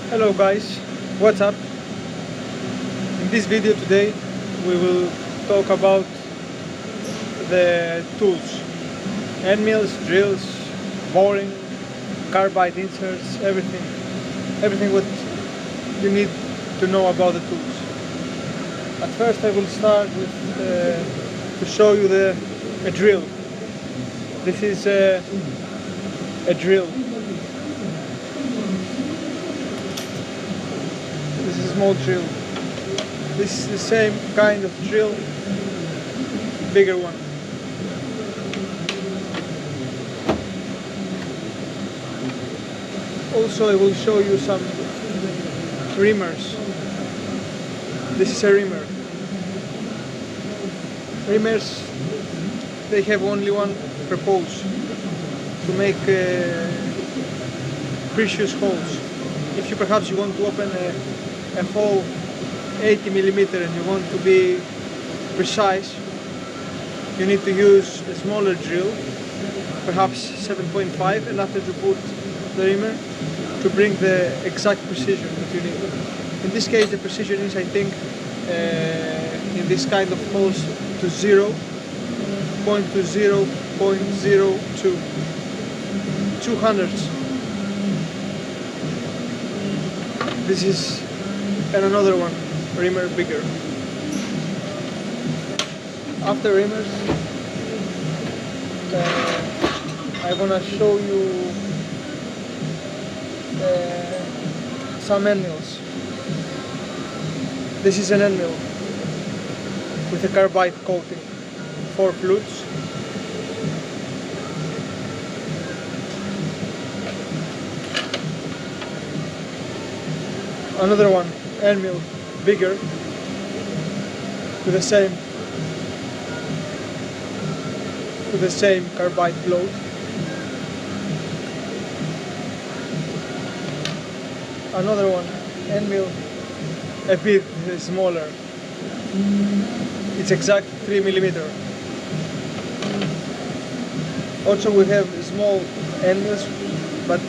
Hello guys, what's up? In this video today we will talk about the tools, endmills, drills, boring, carbide inserts, everything what you need to know about the tools. At first I will start with to show you a drill. This is a drill. This is a small drill. This is the same kind of drill, bigger one. Also I will show you some reamers. This is a reamer. Reamers, they have only one purpose, to make precious holes. If you perhaps you want to open a hole 80mm and you want to be precise, you need to use a smaller drill, perhaps 7.5, and after to put the reamer to bring the exact precision that you need. In this case the precision is, I think, in this kind of holes to 0.02, 2 hundredths. This is another one, reamer bigger. After reamers, I'm gonna show you some end mills. This is an end mill with a carbide coating, 4 flutes. Another one, end mill, bigger, with the same carbide float. Another one, end mill, a bit smaller. It's exact 3mm. Also we have small end mills, but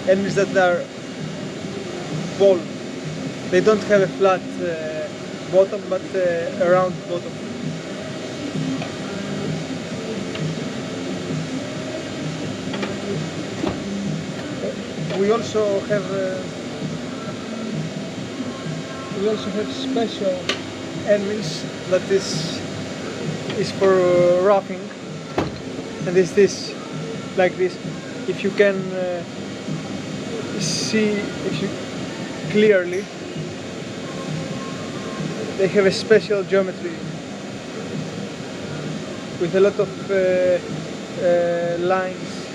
end mills that are ball. They don't have a flat bottom, but a round bottom. We also have special end mills that is for roughing, and is this like this. If you can see, if you clearly, they have a special geometry with a lot of lines.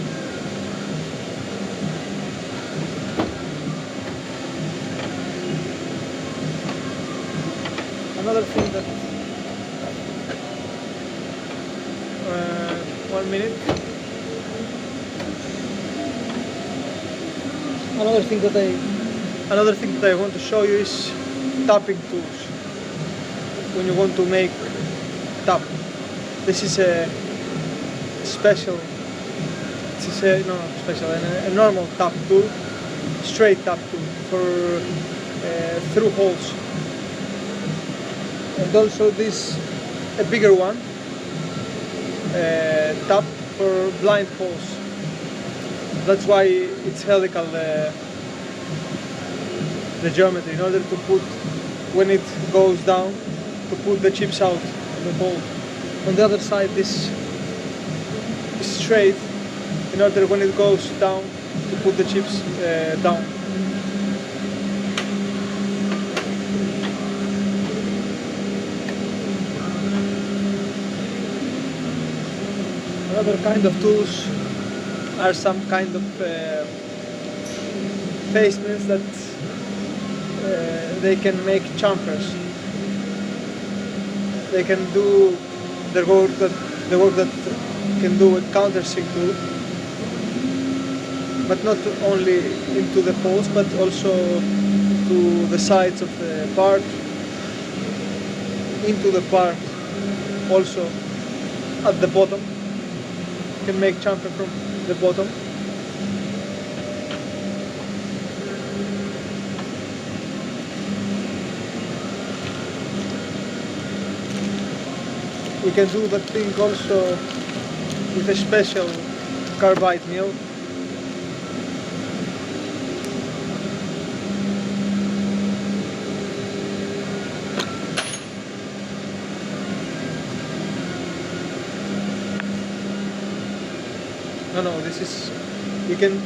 Another thing that 1 minute. Another thing that I want to show you is tapping tools. When you want to make tap, this is a special. This is a normal tap tool, straight tap tool for through holes. And also this, a bigger one, tap for blind holes. That's why it's helical, the geometry, in order to put, when it goes down, to put the chips out of the hole. On the other side, this is straight, in order when it goes down, to put the chips down. Another kind of tools are some kind of face mills that they can make chamfers. They can do the work that can do a countersink tool, but not only into the holes, but also to the sides of the part, into the part, also at the bottom. You can make chamfer from the bottom. We can do that thing also with a special carbide mill. No, this is, we can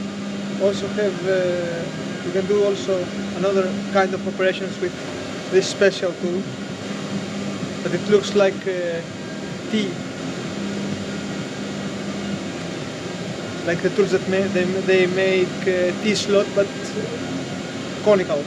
also have, we can do also another kind of operations with this special tool, but it looks like T, like the tools that they make T slot but conical.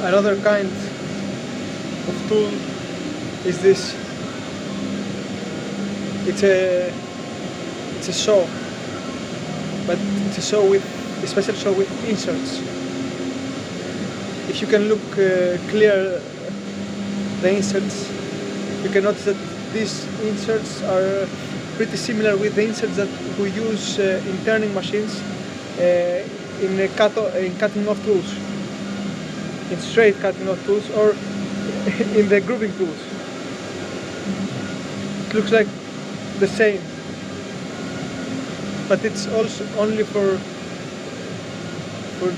Another kind of tool is this. It's a saw, but it's a saw with a special saw with inserts. If you can look clear the inserts, you can notice that these inserts are pretty similar with the inserts that we use in turning machines in cutting off tools, in straight cutting off tools, or in the grooving tools. It looks like the same, but it's also only for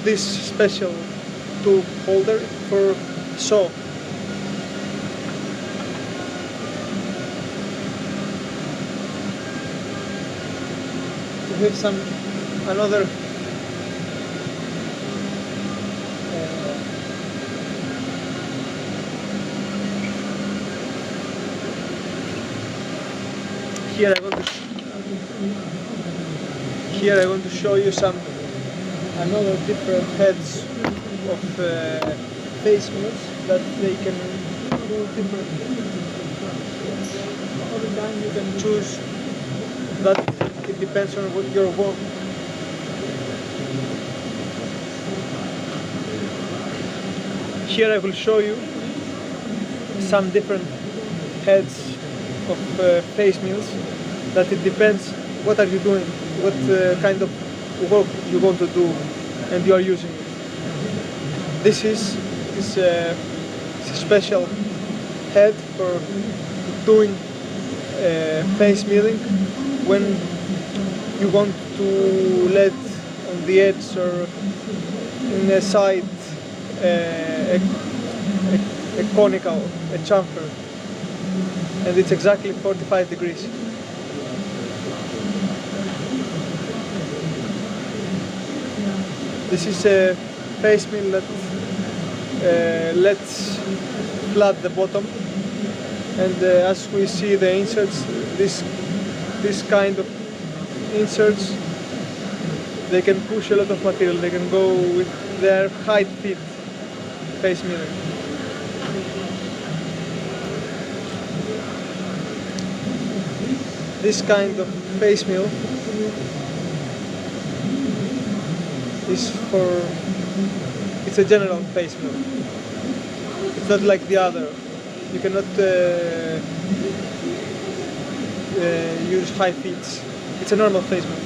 this special tool holder for saw. We have another here I want to show you another different heads of face mills that they can do different. All the time you can choose that. It depends on what your work. Here I will show you some different heads of face mills, that it depends what are you doing, what kind of work you want to do, and you are using it. This is a special head for doing face milling when you want to let on the edge or in a side a conical, a chamfer, and it's exactly 45 degrees. This is a face mill that lets flat the bottom, and as we see the inserts, this kind of inserts, they can push a lot of material. They can go with their height fit face milling. This kind of face mill is it's a general face mill. It's not like the other. You cannot use high feeds. It's a normal face mill.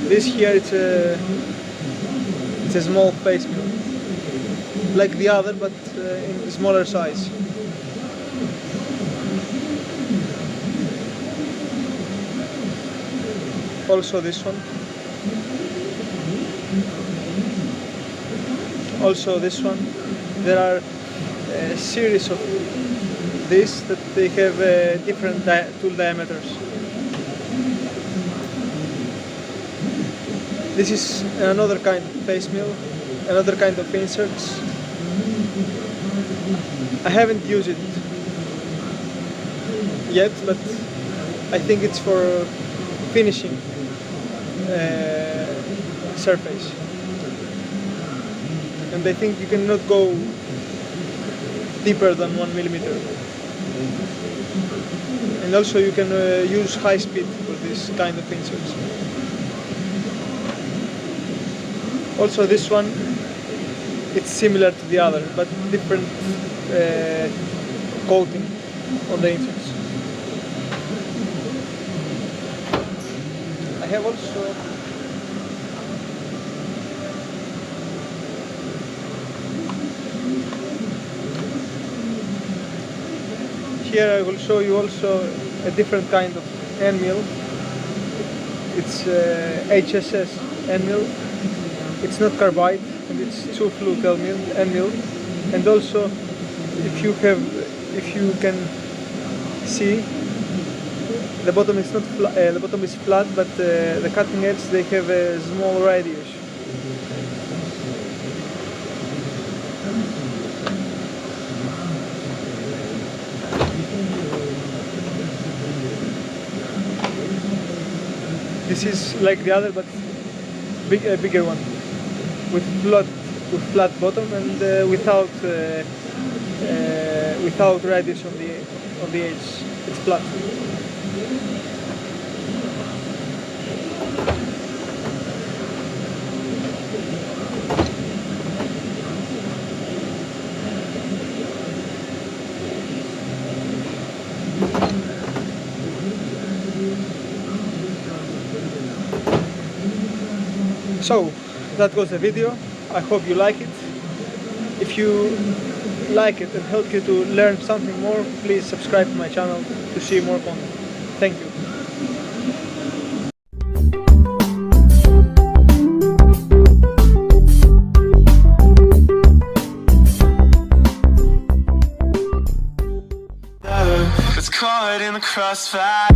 This here, it's a small face mill, like the other, but in smaller size. Also this one. Also this one. There are a series of this that they have different tool diameters. This is another kind of face mill, another kind of inserts. I haven't used it yet, but I think it's for finishing surface. And I think you cannot go deeper than 1 millimeter. And also you can use high speed for this kind of inserts. Also this one, it's similar to the other, but different coating on the inches. I have also here I will show you also a different kind of end mill. It's HSS end mill. It's not carbide, and it's 2-flute end mill. And also, if you can see, the bottom is not the bottom is flat, but the cutting edge, they have a small radius. This is like the other, but a bigger one, with flat bottom and without radius on the edge. It's flat. So that was the video. I hope you like it. If you like it and help you to learn something more, please subscribe to my channel to see more content. Thank you. It's caught in the crossfire.